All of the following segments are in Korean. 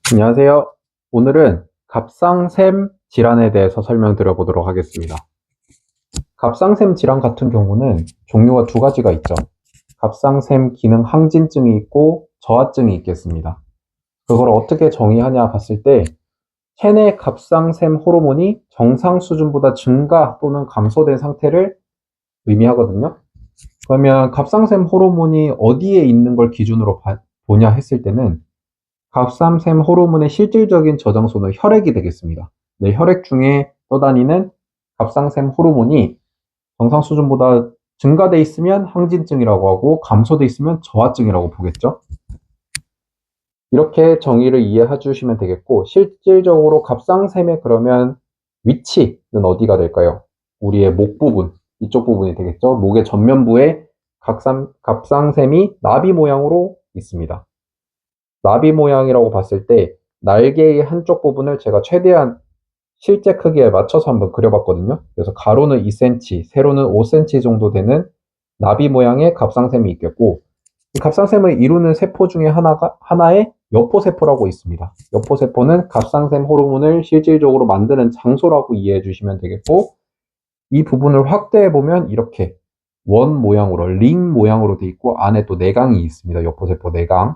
안녕하세요. 오늘은 갑상샘 질환에 대해서 설명드려 보도록 하겠습니다. 갑상샘 질환 같은 경우는 종류가 두 가지가 있죠. 갑상샘 기능 항진증이 있고 저하증이 있겠습니다. 그걸 어떻게 정의하냐 봤을 때 체내 갑상샘 호르몬이 정상 수준보다 증가 또는 감소된 상태를 의미하거든요. 그러면 갑상샘 호르몬이 어디에 있는 걸 기준으로 보냐 했을 때는 갑상샘 호르몬의 실질적인 저장소는 혈액이 되겠습니다. 내 혈액 중에 떠다니는 갑상샘 호르몬이 정상 수준보다 증가돼 있으면 항진증이라고 하고 감소돼 있으면 저하증이라고 보겠죠. 이렇게 정의를 이해해 주시면 되겠고, 실질적으로 갑상샘의 그러면 위치는 어디가 될까요? 우리의 목 부분, 이쪽 부분이 되겠죠. 목의 전면부에 갑상샘이 나비 모양으로 있습니다. 나비 모양이라고 봤을 때 날개의 한쪽 부분을 제가 최대한 실제 크기에 맞춰서 한번 그려봤거든요. 그래서 가로는 2cm, 세로는 5cm 정도 되는 나비 모양의 갑상샘이 있겠고, 이 갑상샘을 이루는 세포 중에 하나의 여포세포라고 있습니다. 여포세포는 갑상샘 호르몬을 실질적으로 만드는 장소라고 이해해 주시면 되겠고, 이 부분을 확대해 보면 이렇게 원 모양으로, 링 모양으로 되어 있고, 안에 또 내강이 있습니다. 여포세포 내강.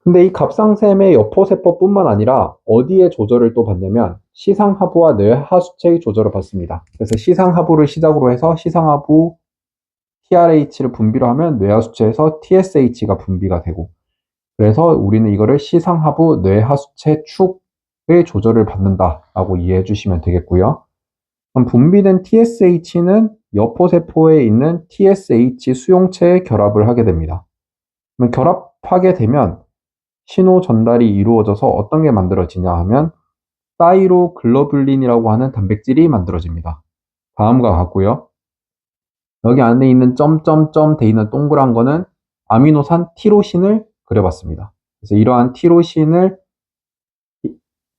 근데 이 갑상샘의 여포세포뿐만 아니라 어디에 조절을 또 받냐면 시상하부와 뇌하수체의 조절을 받습니다. 그래서 시상하부를 시작으로 해서 시상하부 TRH를 분비로 하면 뇌하수체에서 TSH가 분비가 되고, 그래서 우리는 이거를 시상하부 뇌하수체 축의 조절을 받는다라고 이해해 주시면 되겠고요. 그럼 분비된 TSH는 여포세포에 있는 TSH 수용체에 결합을 하게 됩니다. 그럼 결합하게 되면 신호 전달이 이루어져서 어떤 게 만들어지냐 하면 사이로글로뷸린이라고 하는 단백질이 만들어집니다. 다음과 같고요. 여기 안에 있는 점점점 돼 있는 동그란 거는 아미노산 티로신을 그려봤습니다. 그래서 이러한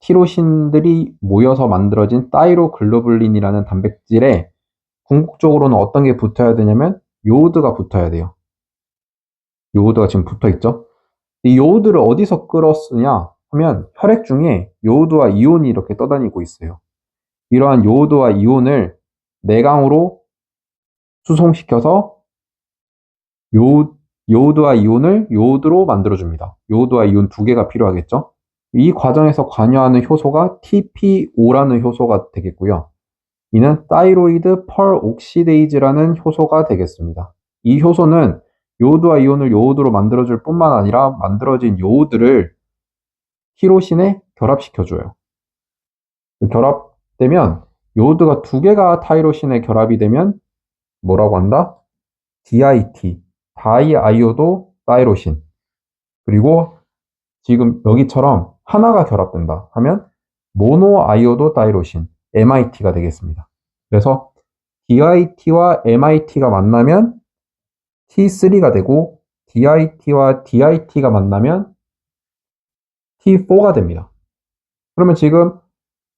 티로신들이 모여서 만들어진 사이로글로뷸린이라는 단백질에 궁극적으로는 어떤 게 붙어야 되냐면 요오드가 붙어야 돼요. 요오드가 지금 붙어 있죠. 이 요오드를 어디서 끌었으냐 하면 혈액 중에 요오드와 이온이 이렇게 떠다니고 있어요. 이러한 요오드와 이온을 내강으로 수송시켜서 요오드와 이온을 요오드로 만들어줍니다. 요오드와 이온 두 개가 필요하겠죠. 이 과정에서 관여하는 효소가 TPO라는 효소가 되겠고요. 이는 타이로이드 펄옥시데이즈라는 효소가 되겠습니다. 이 효소는 요오드와 이온을 요오드로 만들어줄 뿐만 아니라 만들어진 요오드를 티로신에 결합시켜줘요. 결합되면 요오드가 두 개가 타이로신에 결합이 되면 뭐라고 한다? DIT, 다이아이오도 타이로신. 그리고 지금 여기처럼 하나가 결합된다 하면 모노아이오도 타이로신, MIT가 되겠습니다. 그래서 DIT와 MIT가 만나면 T3가 되고 DIT와 DIT가 만나면 T4가 됩니다. 그러면 지금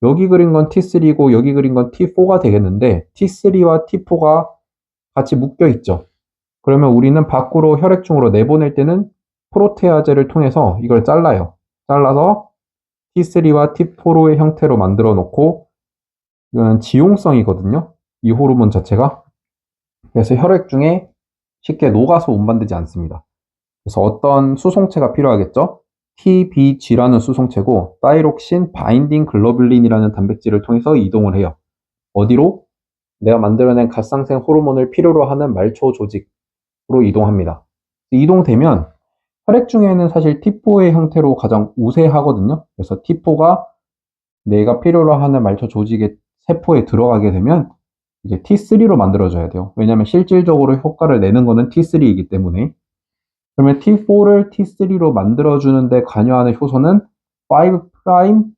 여기 그린 건 T3고 여기 그린 건 T4가 되겠는데 T3와 T4가 같이 묶여 있죠. 그러면 우리는 밖으로 혈액중으로 내보낼 때는 프로테아제를 통해서 이걸 잘라요. 잘라서 T3와 T4의 형태로 만들어 놓고, 이거는 지용성이거든요. 이 호르몬 자체가. 그래서 혈액중에 쉽게 녹아서 운반되지 않습니다. 그래서 어떤 수송체가 필요하겠죠? TBG라는 수송체고 타이록신 바인딩 글로뷸린이라는 단백질을 통해서 이동을 해요. 어디로? 내가 만들어낸 갑상샘 호르몬을 필요로 하는 말초 조직으로 이동합니다. 이동되면 혈액 중에는 사실 T4의 형태로 가장 우세하거든요. 그래서 T4가 내가 필요로 하는 말초 조직의 세포에 들어가게 되면 이제 T3로 만들어져야 돼요. 왜냐하면 실질적으로 효과를 내는 거는 T3이기 때문에. 그러면 T4를 T3로 만들어주는데 관여하는 효소는 5'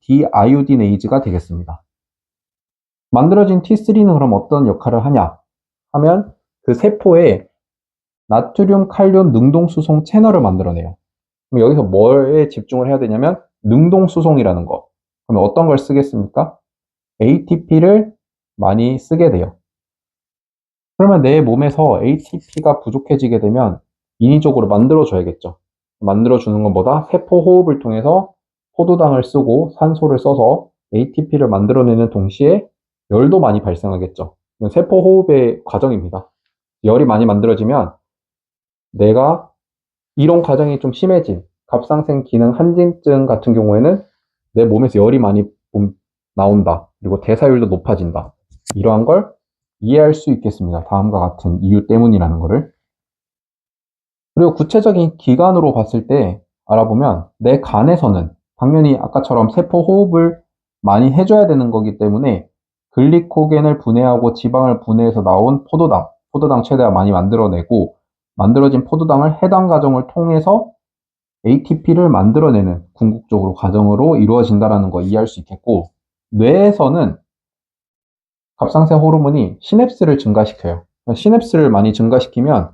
디아이오디네이즈가 되겠습니다. 만들어진 T3는 그럼 어떤 역할을 하냐 하면 그 세포에 나트륨, 칼륨 능동수송 채널을 만들어내요. 그럼 여기서 뭐에 집중을 해야 되냐면 능동수송이라는 거. 그러면 어떤 걸 쓰겠습니까? ATP를 많이 쓰게 돼요. 그러면 내 몸에서 ATP가 부족해지게 되면 인위적으로 만들어줘야겠죠. 만들어주는 것보다 세포 호흡을 통해서 포도당을 쓰고 산소를 써서 ATP를 만들어내는 동시에 열도 많이 발생하겠죠. 이건 세포 호흡의 과정입니다. 열이 많이 만들어지면 내가 이런 과정이 좀 심해진 갑상생 기능 한진증 같은 경우에는 내 몸에서 열이 많이 나온다. 그리고 대사율도 높아진다. 이러한 걸 이해할 수 있겠습니다. 다음과 같은 이유 때문이라는 것을. 그리고 구체적인 기관으로 봤을 때 알아보면 내 간에서는 당연히 아까처럼 세포 호흡을 많이 해줘야 되는 거기 때문에 글리코겐을 분해하고 지방을 분해해서 나온 포도당 최대한 많이 만들어내고 만들어진 포도당을 해당 과정을 통해서 ATP를 만들어내는 궁극적으로 과정으로 이루어진다는 거 이해할 수 있겠고, 뇌에서는 갑상생 호르몬이 시냅스를 증가시켜요. 시냅스를 많이 증가시키면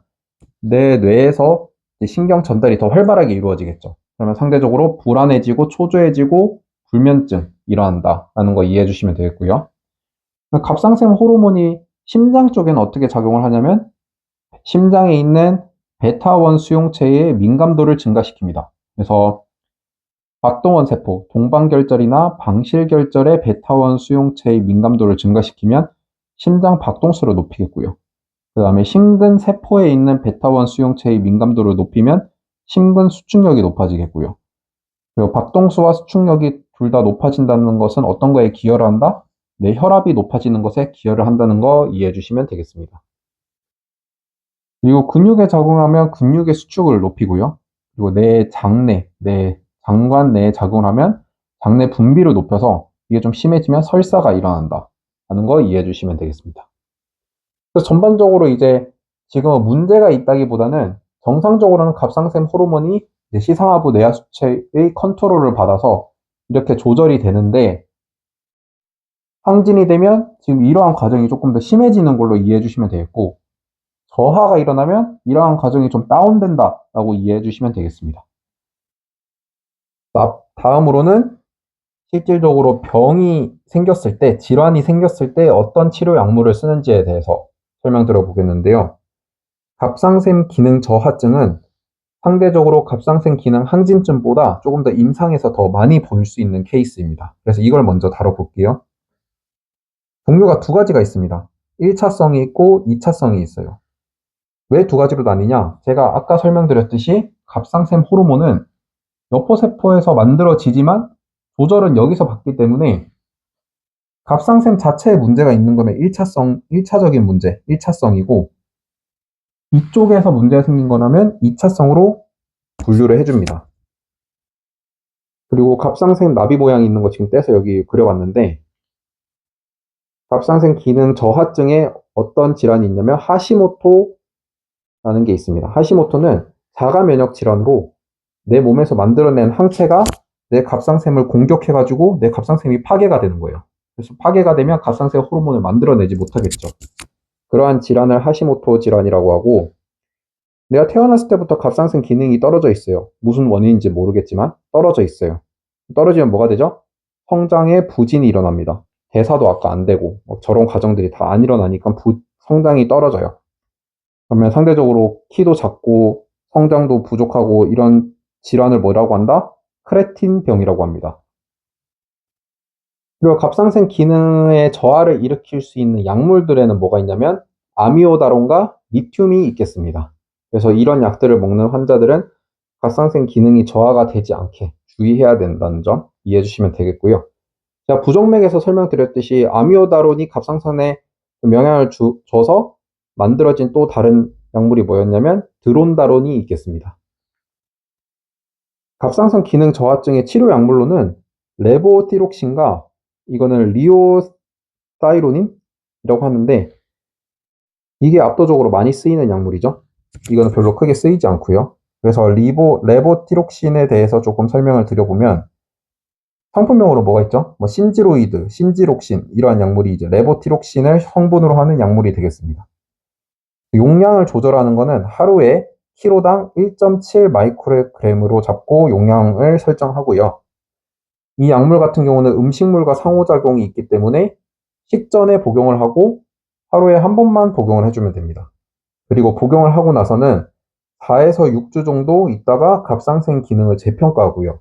내 뇌에서 신경 전달이 더 활발하게 이루어지겠죠. 그러면 상대적으로 불안해지고 초조해지고 불면증 일어난다라는 거 이해해 주시면 되겠고요. 갑상생 호르몬이 심장 쪽에는 어떻게 작용을 하냐면 심장에 있는 베타1 수용체의 민감도를 증가시킵니다. 그래서 박동원 세포, 동방결절이나 방실결절의 베타1 수용체의 민감도를 증가시키면 심장 박동수를 높이겠고요. 그 다음에 심근세포에 있는 베타1 수용체의 민감도를 높이면 심근 수축력이 높아지겠고요. 그리고 박동수와 수축력이 둘 다 높아진다는 것은 어떤 거에 기여를 한다? 내 혈압이 높아지는 것에 기여를 한다는 거 이해해 주시면 되겠습니다. 그리고 근육에 작용하면 근육의 수축을 높이고요. 그리고 내 장관 내에 작용을 하면 장내 분비를 높여서 이게 좀 심해지면 설사가 일어난다 하는 거 이해해 주시면 되겠습니다. 그래서 전반적으로 이제 지금 문제가 있다기보다는 정상적으로는 갑상샘 호르몬이 시상하부 내하수체의 컨트롤을 받아서 이렇게 조절이 되는데 항진이 되면 지금 이러한 과정이 조금 더 심해지는 걸로 이해해 주시면 되겠고 저하가 일어나면 이러한 과정이 좀 다운된다라고 이해해 주시면 되겠습니다. 다음으로는 실질적으로 병이 생겼을 때, 질환이 생겼을 때 어떤 치료 약물을 쓰는지에 대해서 설명드려 보겠는데요. 갑상샘 기능 저하증은 상대적으로 갑상샘 기능 항진증보다 조금 더 임상에서 더 많이 보일 수 있는 케이스입니다. 그래서 이걸 먼저 다뤄볼게요. 종류가 두 가지가 있습니다. 1차성이 있고 2차성이 있어요. 왜 두 가지로 나뉘냐? 제가 아까 설명드렸듯이 갑상샘 호르몬은 여포세포에서 만들어지지만 조절은 여기서 받기 때문에 갑상샘 자체에 문제가 있는 거면 1차적인 문제, 1차성이고 이쪽에서 문제가 생긴 거라면 2차성으로 분류를 해줍니다. 그리고 갑상샘 나비 모양이 있는 거 지금 떼서 여기 그려봤는데 갑상샘 기능 저하증에 어떤 질환이 있냐면 하시모토라는 게 있습니다. 하시모토는 자가 면역 질환으로 내 몸에서 만들어낸 항체가 내 갑상샘을 공격해가지고 내 갑상샘이 파괴가 되는 거예요. 그래서 파괴가 되면 갑상샘 호르몬을 만들어내지 못하겠죠. 그러한 질환을 하시모토 질환이라고 하고 내가 태어났을 때부터 갑상샘 기능이 떨어져 있어요. 무슨 원인인지 모르겠지만 떨어져 있어요. 떨어지면 뭐가 되죠? 성장에 부진이 일어납니다. 대사도 아까 안 되고 저런 과정들이 다 안 일어나니까 성장이 떨어져요. 그러면 상대적으로 키도 작고 성장도 부족하고 이런 질환을 뭐라고 한다? 크레틴병이라고 합니다. 그리고 갑상샘 기능의 저하를 일으킬 수 있는 약물들에는 뭐가 있냐면 아미오다론과 리튬이 있겠습니다. 그래서 이런 약들을 먹는 환자들은 갑상샘 기능이 저하가 되지 않게 주의해야 된다는 점 이해해 주시면 되겠고요. 제가 부정맥에서 설명드렸듯이 아미오다론이 갑상선에 영향을 줘서 만들어진 또 다른 약물이 뭐였냐면 드론다론이 있겠습니다. 갑상선 기능 저하증의 치료 약물로는 레보티록신과 이거는 리오사이로닌이라고 하는데 이게 압도적으로 많이 쓰이는 약물이죠. 이거는 별로 크게 쓰이지 않고요. 그래서 레보티록신에 대해서 조금 설명을 드려보면 상품명으로 뭐가 있죠? 뭐 신지로이드, 신지록신 이러한 약물이 이제 레보티록신을 성분으로 하는 약물이 되겠습니다. 용량을 조절하는 거는 하루에 키로당 1.7 마이크로그램으로 잡고 용량을 설정하고요. 이 약물 같은 경우는 음식물과 상호작용이 있기 때문에 식전에 복용을 하고 하루에 한 번만 복용을 해주면 됩니다. 그리고 복용을 하고 나서는 4에서 6주 정도 있다가 갑상샘 기능을 재평가하고요.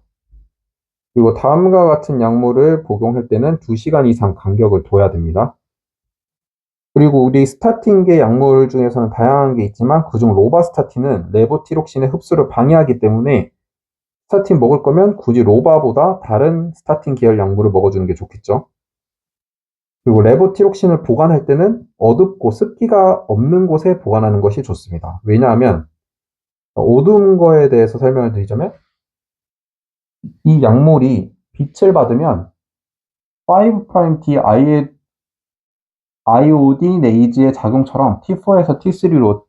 그리고 다음과 같은 약물을 복용할 때는 2시간 이상 간격을 둬야 됩니다. 그리고 우리 스타틴계 약물 중에서는 다양한 게 있지만 그중 로바스타틴은 레보티록신의 흡수를 방해하기 때문에 스타틴 먹을 거면 굳이 로바보다 다른 스타틴 계열 약물을 먹어주는 게 좋겠죠. 그리고 레보티록신을 보관할 때는 어둡고 습기가 없는 곳에 보관하는 것이 좋습니다. 왜냐하면 어두운 거에 대해서 설명을 드리자면 이 약물이 빛을 받으면 5'D 아이오디네이즈의 작용처럼 T4에서 T3로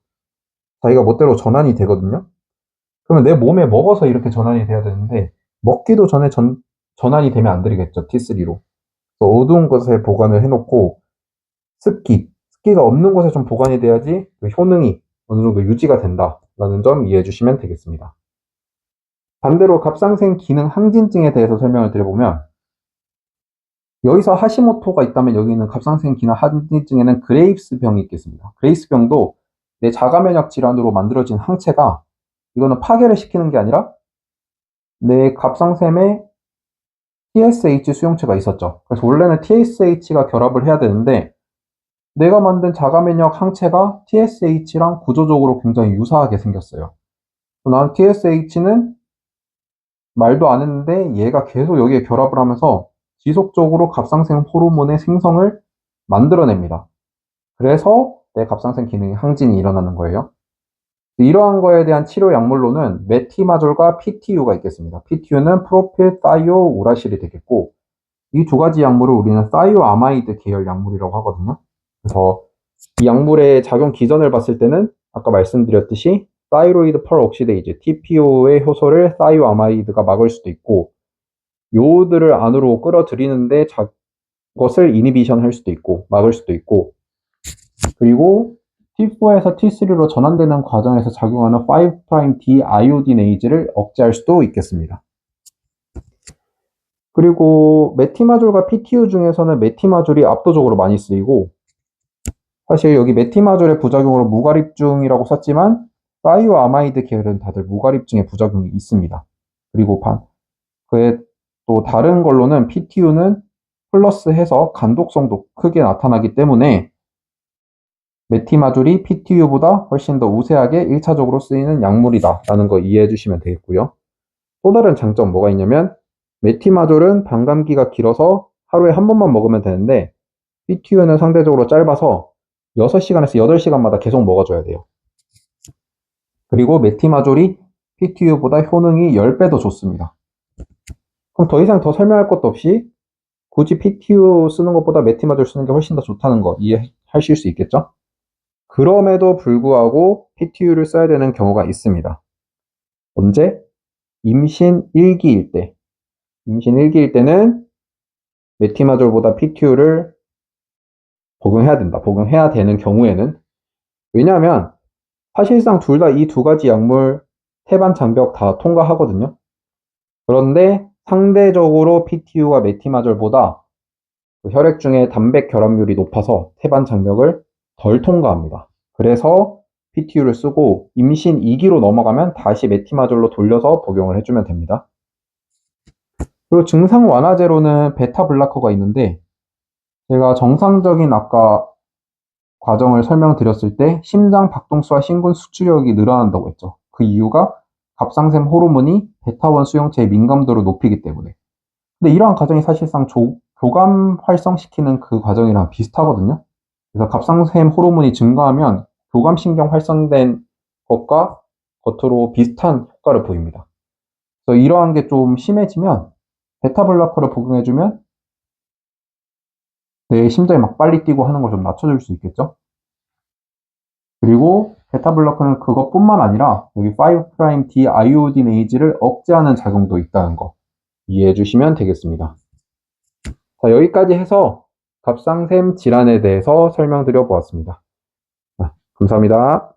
자기가 멋대로 전환이 되거든요. 그러면 내 몸에 먹어서 이렇게 전환이 돼야 되는데 먹기도 전에 전환이 되면 안 되겠죠. T3로. 어두운 곳에 보관을 해놓고 습기가 없는 곳에 좀 보관이 돼야지 그 효능이 어느 정도 유지가 된다라는 점 이해해 주시면 되겠습니다. 반대로 갑상생 기능 항진증에 대해서 설명을 드려보면 여기서 하시모토가 있다면 여기는 갑상생 기능 항진증에는 그레이브스병이 있겠습니다. 그레이브스병도 내 자가 면역 질환으로 만들어진 항체가 이거는 파괴를 시키는 게 아니라 내 갑상샘에 TSH 수용체가 있었죠. 그래서 원래는 TSH가 결합을 해야 되는데 내가 만든 자가 면역 항체가 TSH랑 구조적으로 굉장히 유사하게 생겼어요. 난 TSH는 말도 안 했는데 얘가 계속 여기에 결합을 하면서 지속적으로 갑상생 호르몬의 생성을 만들어냅니다. 그래서 내 갑상생 기능이 항진이 일어나는 거예요. 이러한 거에 대한 치료 약물로는 메티마졸과 PTU가 있겠습니다. PTU는 프로필사이오 우라실이 되겠고 이 두 가지 약물을 우리는 사이오아마이드 계열 약물이라고 하거든요. 그래서 이 약물의 작용 기전을 봤을 때는 아까 말씀드렸듯이 사이로이드 펄옥시데이즈 TPO의 효소를 사이오아마이드가 막을 수도 있고 요오드를 안으로 끌어들이는데 것을 이니비션 할 수도 있고 막을 수도 있고 그리고 T4에서 T3로 전환되는 과정에서 작용하는 5'D 아이오디네이즈를 억제할 수도 있겠습니다. 그리고 메티마졸과 PTU 중에서는 메티마졸이 압도적으로 많이 쓰이고 사실 여기 메티마졸의 부작용으로 무가립증이라고 썼지만 사이오아마이드 계열은 다들 무가립증의 부작용이 있습니다. 그리고 그에 또 다른 걸로는 PTU는 플러스해서 간독성도 크게 나타나기 때문에 메티마졸이 PTU보다 훨씬 더 우세하게 1차적으로 쓰이는 약물이다 라는 거 이해해 주시면 되겠고요. 또 다른 장점 뭐가 있냐면 메티마졸은 반감기가 길어서 하루에 한 번만 먹으면 되는데 PTU는 상대적으로 짧아서 6시간에서 8시간마다 계속 먹어줘야 돼요. 그리고 메티마졸이 PTU보다 효능이 10배 더 좋습니다. 그럼 더 이상 더 설명할 것도 없이 굳이 PTU 쓰는 것보다 메티마졸 쓰는 게 훨씬 더 좋다는 거 이해하실 수 있겠죠? 그럼에도 불구하고 PTU를 써야 되는 경우가 있습니다. 언제? 임신 1기일 때. 임신 1기일 때는 메티마졸보다 PTU를 복용해야 된다. 복용해야 되는 경우에는. 왜냐하면 사실상 둘 다 이 두 가지 약물 태반 장벽 다 통과하거든요. 그런데 상대적으로 PTU가 메티마졸보다 그 혈액 중에 단백 결합률이 높아서 태반 장벽을 덜 통과합니다. 그래서 PTU를 쓰고 임신 2기로 넘어가면 다시 메티마졸로 돌려서 복용을 해주면 됩니다. 그리고 증상 완화제로는 베타 블라커가 있는데 제가 정상적인 아까 과정을 설명드렸을 때 심장 박동수와 심근 수축력이 늘어난다고 했죠. 그 이유가 갑상샘 호르몬이 베타1 수용체의 민감도를 높이기 때문에. 근데 이러한 과정이 사실상 교감 활성시키는 그 과정이랑 비슷하거든요. 그래서 갑상샘 호르몬이 증가하면 교감신경 활성된 것과 겉으로 비슷한 효과를 보입니다. 그래서 이러한 게 좀 심해지면 베타블로커를 복용해주면 내 심장이 막 빨리 뛰고 하는 걸 좀 낮춰줄 수 있겠죠. 그리고 베타블로커는 그것뿐만 아니라 여기 5'D 아이오디네이즈를 억제하는 작용도 있다는 거 이해해 주시면 되겠습니다. 자, 여기까지 해서 갑상샘 질환에 대해서 설명드려 보았습니다. 감사합니다.